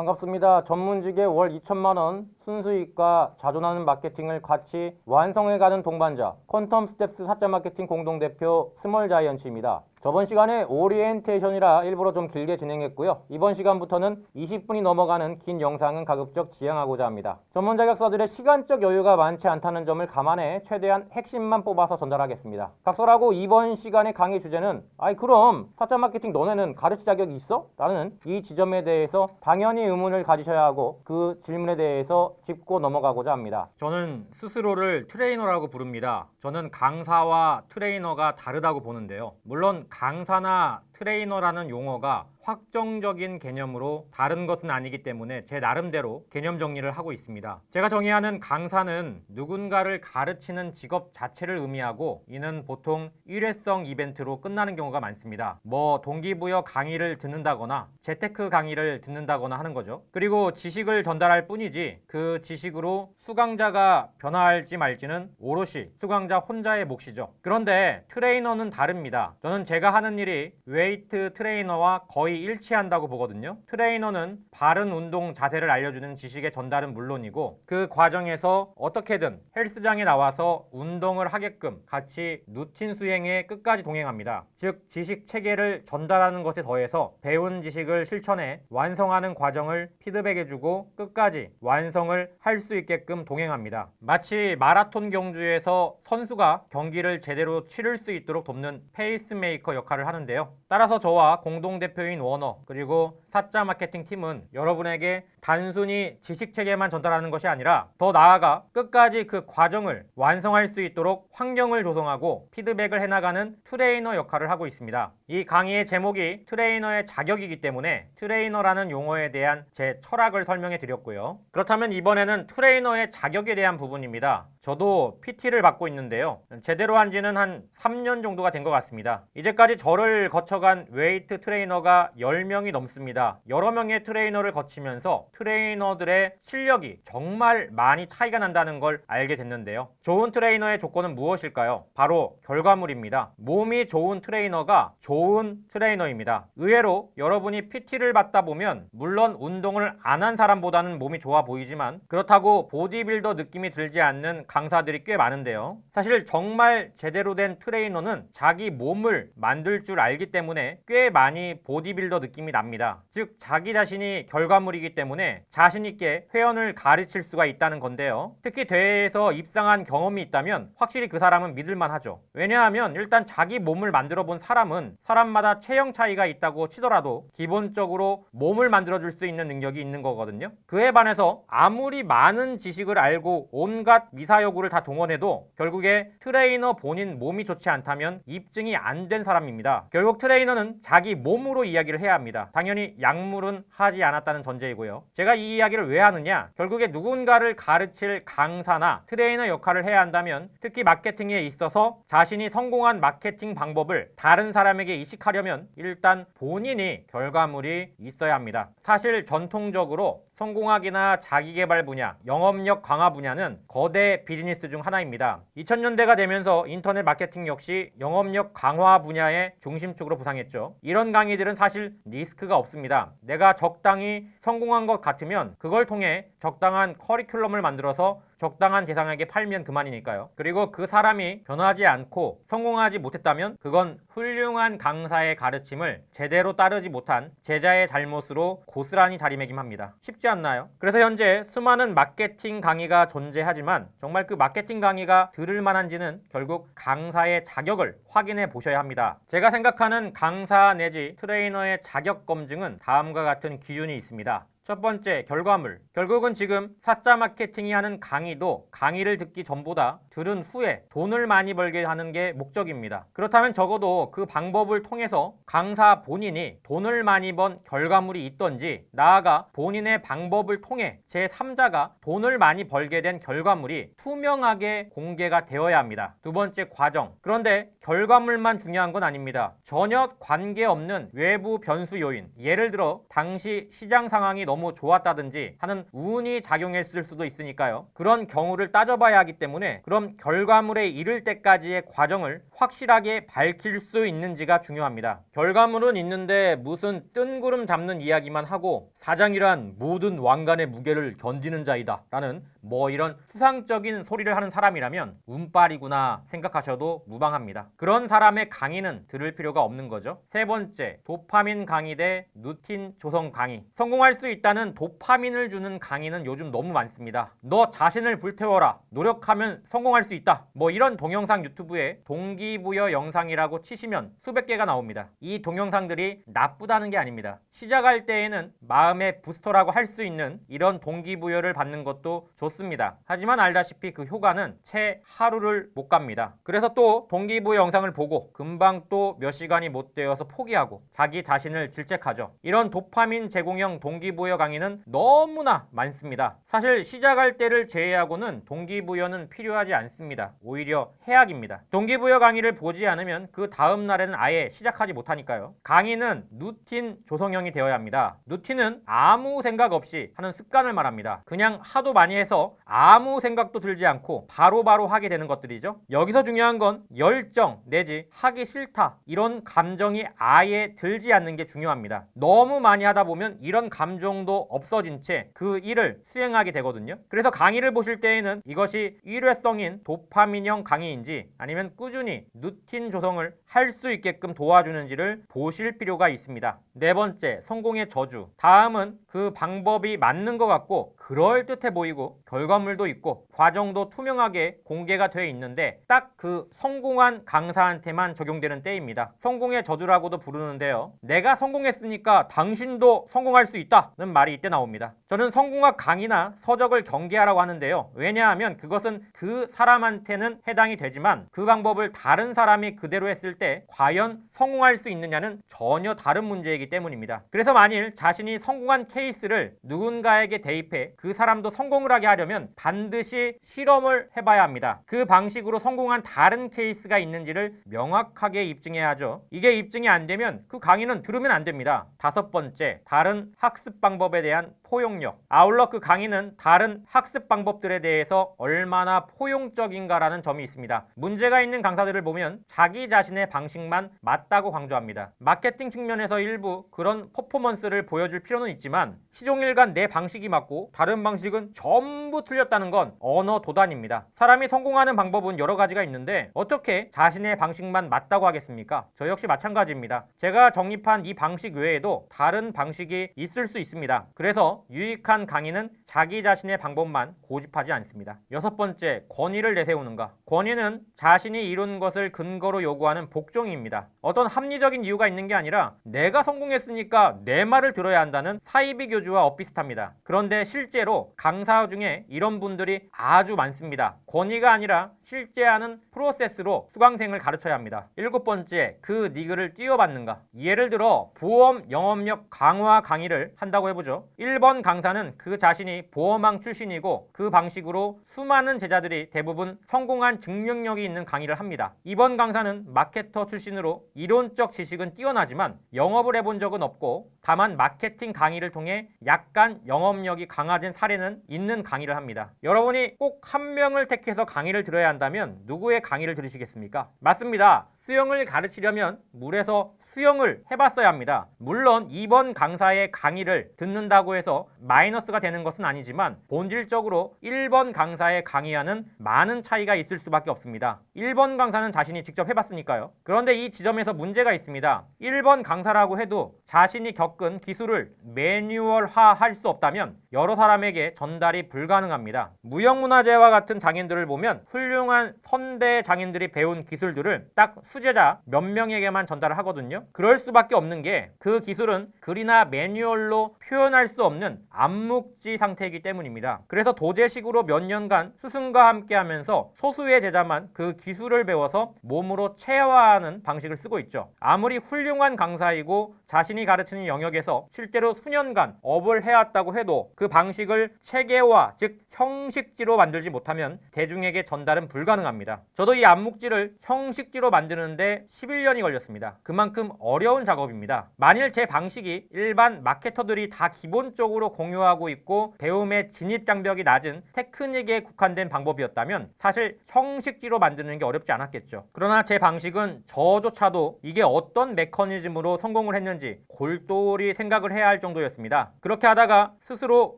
반갑습니다. 전문직의 월 2천만 원 순수익과 자존하는 마케팅을 같이 완성해가는 동반자 퀀텀 스텝스 사자 마케팅 공동대표 스몰자이언츠입니다. 저번 시간에 오리엔테이션이라 일부러 좀 길게 진행했고요. 이번 시간부터는 20분이 넘어가는 긴 영상은 가급적 지양하고자 합니다. 전문 자격사들의 시간적 여유가 많지 않다는 점을 감안해 최대한 핵심만 뽑아서 전달하겠습니다. 각설하고 이번 시간의 강의 주제는 그럼 사자 마케팅 너네는 가르치 자격이 있어? 라는 이 지점에 대해서 당연히 의문을 가지셔야 하고 그 질문에 대해서 짚고 넘어가고자 합니다. 저는 스스로를 트레이너라고 부릅니다. 저는 강사와 트레이너가 다르다고 보는데요. 물론 강사나 트레이너라는 용어가 확정적인 개념으로 다른 것은 아니기 때문에 제 나름대로 개념 정리를 하고 있습니다. 제가 정의하는 강사는 누군가를 가르치는 직업 자체를 의미하고 이는 보통 일회성 이벤트로 끝나는 경우가 많습니다. 동기부여 강의를 듣는다거나 재테크 강의를 듣는다거나 하는 거죠. 그리고 지식을 전달할 뿐이지 그 지식으로 수강자가 변화할지 말지는 오롯이 수강자 혼자의 몫이죠. 그런데 트레이너는 다릅니다. 저는 제가 하는 일이 웨이트 트레이너와 거의 일치한다고 보거든요. 트레이너는 바른 운동 자세를 알려주는 지식의 전달은 물론이고 그 과정에서 어떻게든 헬스장에 나와서 운동을 하게끔 같이 루틴 수행에 끝까지 동행합니다. 즉 지식 체계를 전달하는 것에 더해서 배운 지식을 실천해 완성하는 과정을 피드백해주고 끝까지 완성을 할 수 있게끔 동행합니다. 마치 마라톤 경주에서 선수가 경기를 제대로 치를 수 있도록 돕는 페이스메이커 역할을 하는데요. 따라서 저와 공동대표인 워너 그리고 사자 마케팅 팀은 여러분에게 단순히 지식체계만 전달하는 것이 아니라 더 나아가 끝까지 그 과정을 완성할 수 있도록 환경을 조성하고 피드백을 해나가는 트레이너 역할을 하고 있습니다. 이 강의의 제목이 트레이너의 자격이기 때문에 트레이너라는 용어에 대한 제 철학을 설명해 드렸고요. 그렇다면 이번에는 트레이너의 자격에 대한 부분입니다. 저도 PT를 받고 있는데요. 제대로 한 지는 한 3년 정도가 된 것 같습니다. 이제까지 저를 거쳐간 웨이트 트레이너가 10명이 넘습니다. 여러 명의 트레이너를 거치면서 트레이너들의 실력이 정말 많이 차이가 난다는 걸 알게 됐는데요. 좋은 트레이너의 조건은 무엇일까요? 바로 결과물입니다. 몸이 좋은 트레이너가 좋은 트레이너입니다. 의외로 여러분이 PT를 받다 보면 물론 운동을 안 한 사람보다는 몸이 좋아 보이지만 그렇다고 보디빌더 느낌이 들지 않는 강사들이 꽤 많은데요. 사실 정말 제대로 된 트레이너는 자기 몸을 만들 줄 알기 때문에 꽤 많이 보디빌더 느낌이 납니다. 즉 자기 자신이 결과물이기 때문에 자신있게 회원을 가르칠 수가 있다는 건데요. 특히 대회에서 입상한 경험이 있다면 확실히 그 사람은 믿을만 하죠. 왜냐하면 일단 자기 몸을 만들어 본 사람은 사람마다 체형 차이가 있다고 치더라도 기본적으로 몸을 만들어줄 수 있는 능력이 있는 거거든요. 그에 반해서 아무리 많은 지식을 알고 온갖 미사여구를 다 동원해도 결국에 트레이너 본인 몸이 좋지 않다면 입증이 안 된 사람입니다. 결국 트레이너는 자기 몸으로 이야기를 해야 합니다. 당연히 약물은 하지 않았다는 전제이고요. 제가 이 이야기를 왜 하느냐? 결국에 누군가를 가르칠 강사나 트레이너 역할을 해야 한다면 특히 마케팅에 있어서 자신이 성공한 마케팅 방법을 다른 사람에게 이식하려면 일단 본인이 결과물이 있어야 합니다. 사실 전통적으로 성공학이나 자기개발 분야, 영업력 강화 분야는 거대 비즈니스 중 하나입니다. 2000년대가 되면서 인터넷 마케팅 역시 영업력 강화 분야의 중심축으로 부상했죠. 이런 강의들은 사실 리스크가 없습니다. 내가 적당히 성공한 것 같으면 그걸 통해 적당한 커리큘럼을 만들어서 적당한 대상에게 팔면 그만이니까요. 그리고 그 사람이 변하지 않고 성공하지 못했다면 그건 훌륭한 강사의 가르침을 제대로 따르지 못한 제자의 잘못으로 고스란히 자리매김합니다. 쉽지 않나요? 그래서 현재 수많은 마케팅 강의가 존재하지만 정말 그 마케팅 강의가 들을 만한지는 결국 강사의 자격을 확인해 보셔야 합니다. 제가 생각하는 강사 내지 트레이너의 자격 검증은 다음과 같은 기준이 있습니다. 첫 번째, 결과물. 결국은 지금 사자 마케팅이 하는 강의도 강의를 듣기 전보다 들은 후에 돈을 많이 벌게 하는 게 목적입니다. 그렇다면 적어도 그 방법을 통해서 강사 본인이 돈을 많이 번 결과물이 있던지 나아가 본인의 방법을 통해 제3자가 돈을 많이 벌게 된 결과물이 투명하게 공개가 되어야 합니다. 두 번째, 과정. 그런데 결과물만 중요한 건 아닙니다. 전혀 관계없는 외부 변수 요인, 예를 들어 당시 시장 상황이 너무 너무 좋았다든지 하는 운이 작용했을 수도 있으니까요. 그런 경우를 따져봐야 하기 때문에 그럼 결과물에 이를 때까지의 과정을 확실하게 밝힐 수 있는지가 중요합니다. 결과물은 있는데 무슨 뜬구름 잡는 이야기만 하고 사장이란 모든 왕관의 무게를 견디는 자이다 라는 이런 수상적인 소리를 하는 사람이라면 운빨이구나 생각하셔도 무방합니다. 그런 사람의 강의는 들을 필요가 없는 거죠. 세 번째, 도파민 강의 대 루틴 조성 강의. 성공할 수 있다는 도파민을 주는 강의는 요즘 너무 많습니다. 너 자신을 불태워라. 노력하면 성공할 수 있다. 이런 동영상 유튜브에 동기부여 영상이라고 치시면 수백 개가 나옵니다. 이 동영상들이 나쁘다는 게 아닙니다. 시작할 때에는 마음의 부스터라고 할 수 있는 이런 동기부여를 받는 것도 좋습니다. 하지만 알다시피 그 효과는 채 하루를 못 갑니다. 그래서 또 동기부여 영상을 보고 금방 또 몇 시간이 못 되어서 포기하고 자기 자신을 질책하죠. 이런 도파민 제공형 동기부여 강의는 너무나 많습니다. 사실 시작할 때를 제외하고는 동기부여는 필요하지 않습니다. 오히려 해악입니다. 동기부여 강의를 보지 않으면 그 다음 날에는 아예 시작하지 못하니까요. 강의는 루틴 조성형이 되어야 합니다. 루틴은 아무 생각 없이 하는 습관을 말합니다. 그냥 하도 많이 해서 아무 생각도 들지 않고 바로바로 하게 되는 것들이죠. 여기서 중요한 건 열정 내지 하기 싫다 이런 감정이 아예 들지 않는 게 중요합니다. 너무 많이 하다 보면 이런 감정도 없어진 채 그 일을 수행하게 되거든요. 그래서 강의를 보실 때에는 이것이 일회성인 도파민형 강의인지 아니면 꾸준히 루틴 조성을 할 수 있게끔 도와주는지를 보실 필요가 있습니다. 네 번째, 성공의 저주. 다음은 그 방법이 맞는 것 같고 그럴듯해 보이고 결과물도 있고 과정도 투명하게 공개가 되어 있는데 딱 그 성공한 강사한테만 적용되는 때입니다. 성공의 저주라고도 부르는데요. 내가 성공했으니까 당신도 성공할 수 있다는 말이 이때 나옵니다. 저는 성공학 강의나 서적을 경계하라고 하는데요. 왜냐하면 그것은 그 사람한테는 해당이 되지만 그 방법을 다른 사람이 그대로 했을 때 과연 성공할 수 있느냐는 전혀 다른 문제이기 때문입니다. 그래서 만일 자신이 성공한 케이스를 누군가에게 대입해 그 사람도 성공을 하게 하려면 반드시 실험을 해봐야 합니다. 그 방식으로 성공한 다른 케이스가 있는지를 명확하게 입증해야 하죠. 이게 입증이 안 되면 그 강의는 들으면 안 됩니다. 다섯 번째, 다른 학습 방법에 대한 포용력. 아울러 그 강의는 다른 학습 방법들에 대해서 얼마나 포용적인가라는 점이 있습니다. 문제가 있는 강사들을 보면 자기 자신의 방식만 맞다고 강조합니다. 마케팅 측면에서 일부 그런 퍼포먼스를 보여줄 필요는 있지만 시종일관 내 방식이 맞고 다른 방식은 전부 틀렸다는 건 언어 도단입니다. 사람이 성공하는 방법은 여러 가지가 있는데 어떻게 자신의 방식만 맞다고 하겠습니까? 저 역시 마찬가지입니다. 제가 정립한 이 방식 외에도 다른 방식이 있을 수 있습니다. 그래서 유익한 강의는 자기 자신의 방법만 고집하지 않습니다. 여섯 번째, 권위를 내세우는가. 권위는 자신이 이룬 것을 근거로 요구하는 복종입니다. 어떤 합리적인 이유가 있는 게 아니라 내가 성공했으니까 내 말을 들어야 한다는 사이비 교주와 엇비슷합니다. 그런데 실제로 강사 중에 이런 분들이 아주 많습니다. 권위가 아니라 실제 하는 프로세스로 수강생을 가르쳐야 합니다. 일곱 번째, 그 니그를 뛰어받는가. 예를 들어 보험 영업력 강화 강의를 한다고 해보죠. 1번 강사는 그 자신이 보험왕 출신이고 그 방식으로 수많은 제자들이 대부분 성공한 증명력이 있는 강의를 합니다. 2번 강사는 마케터 출신으로 이론적 지식은 뛰어나지만 영업을 해본 적은 없고 다만 마케팅 강의를 통해 약간 영업력이 강화된 사례는 있는 강의를 합니다. 여러분이 꼭 한 명을 택해서 강의를 들어야 한다면 누구의 강의를 들으시겠습니까? 맞습니다. 수영을 가르치려면 물에서 수영을 해봤어야 합니다. 물론 2번 강사의 강의를 듣는다고 해서 마이너스가 되는 것은 아니지만 본질적으로 1번 강사의 강의와는 많은 차이가 있을 수밖에 없습니다. 1번 강사는 자신이 직접 해봤으니까요. 그런데 이 지점에서 문제가 있습니다. 1번 강사라고 해도 자신이 겪은 기술을 매뉴얼화할 수 없다면 여러 사람에게 전달이 불가능합니다. 무형문화재와 같은 장인들을 보면 훌륭한 선대 장인들이 배운 기술들을 딱 수제자 몇 명에게만 전달을 하거든요. 그럴 수밖에 없는 게 그 기술은 글이나 매뉴얼로 표현할 수 없는 암묵지 상태이기 때문입니다. 그래서 도제식으로 몇 년간 스승과 함께 하면서 소수의 제자만 그 기술을 배워서 몸으로 체화하는 방식을 쓰고 있죠. 아무리 훌륭한 강사이고 자신이 가르치는 영역에서 실제로 수년간 업을 해왔다고 해도 그 방식을 체계화, 즉 형식지로 만들지 못하면 대중에게 전달은 불가능합니다. 저도 이 암묵지를 형식지로 만드는 만드는데 11년이 걸렸습니다. 그만큼 어려운 작업입니다. 만일 제 방식이 일반 마케터들이 다 기본적으로 공유하고 있고 배움의 진입 장벽이 낮은 테크닉에 국한된 방법이었다면 사실 형식지로 만드는 게 어렵지 않았겠죠. 그러나 제 방식은 저조차도 이게 어떤 메커니즘으로 성공을 했는지 골똘히 생각을 해야 할 정도였습니다. 그렇게 하다가 스스로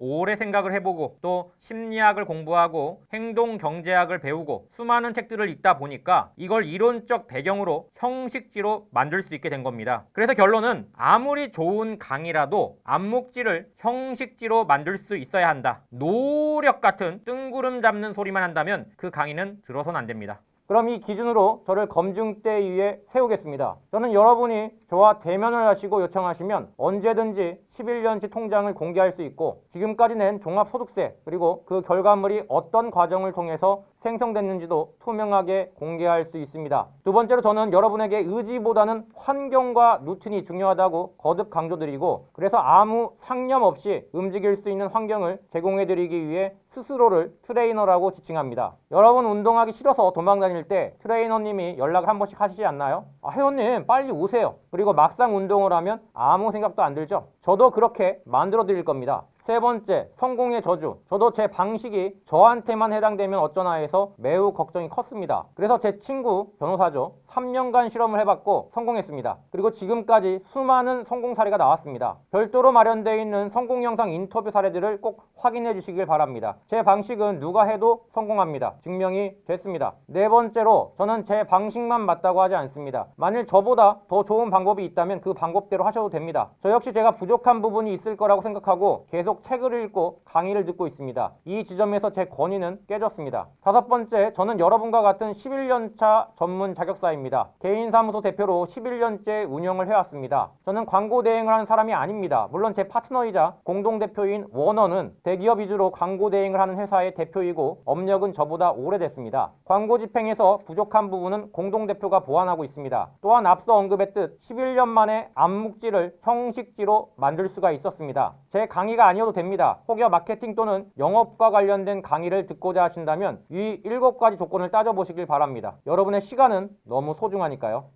오래 생각을 해보고 또 심리학을 공부하고 행동경제학을 배우고 수많은 책들을 읽다 보니까 이걸 이론적 배경으로 형식지로 만들 수 있게 된 겁니다. 그래서 결론은 아무리 좋은 강의라도 암묵지를 형식지로 만들 수 있어야 한다. 노력 같은 뜬구름 잡는 소리만 한다면 그 강의는 들어선 안 됩니다. 그럼 이 기준으로 저를 검증대 위에 세우겠습니다. 저는 여러분이 저와 대면을 하시고 요청하시면 언제든지 11년치 통장을 공개할 수 있고 지금까지 낸 종합소득세 그리고 그 결과물이 어떤 과정을 통해서 생성됐는지도 투명하게 공개할 수 있습니다. 두 번째로 저는 여러분에게 의지보다는 환경과 루틴이 중요하다고 거듭 강조드리고 그래서 아무 상념 없이 움직일 수 있는 환경을 제공해드리기 위해 스스로를 트레이너라고 지칭합니다. 여러분 운동하기 싫어서 도망다닐 때 트레이너님이 연락을 한 번씩 하시지 않나요? 회원님 빨리 오세요. 그리고 막상 운동을 하면 아무 생각도 안 들죠? 저도 그렇게 만들어 드릴 겁니다. 세 번째, 성공의 저주. 저도 제 방식이 저한테만 해당되면 어쩌나 해서 매우 걱정이 컸습니다. 그래서 제 친구 변호사죠. 3년간 실험을 해봤고 성공했습니다. 그리고 지금까지 수많은 성공 사례가 나왔습니다. 별도로 마련되어 있는 성공 영상 인터뷰 사례들을 꼭 확인해 주시길 바랍니다. 제 방식은 누가 해도 성공합니다. 증명이 됐습니다. 네 번째로, 저는 제 방식만 맞다고 하지 않습니다. 만일 저보다 더 좋은 방법이 있다면 그 방법대로 하셔도 됩니다. 저 역시 제가 부족한 부분이 있을 거라고 생각하고 계속 책을 읽고 강의를 듣고 있습니다. 이 지점에서 제 권위는 깨졌습니다. 다섯 번째, 저는 여러분과 같은 11년차 전문 자격사입니다. 개인사무소 대표로 11년째 운영을 해왔습니다. 저는 광고 대행을 하는 사람이 아닙니다. 물론 제 파트너이자 공동대표인 워너는 대기업 위주로 광고 대행을 하는 회사의 대표이고 업력은 저보다 오래됐습니다. 광고 집행에서 부족한 부분은 공동대표가 보완하고 있습니다. 또한 앞서 언급했듯 11년 만에 암묵지를 형식지로 만들 수가 있었습니다. 제 강의가 아니어도 됩니다. 혹여 마케팅 또는 영업과 관련된 강의를 듣고자 하신다면 이 7가지 조건을 따져보시길 바랍니다. 여러분의 시간은 너무 소중하니까요.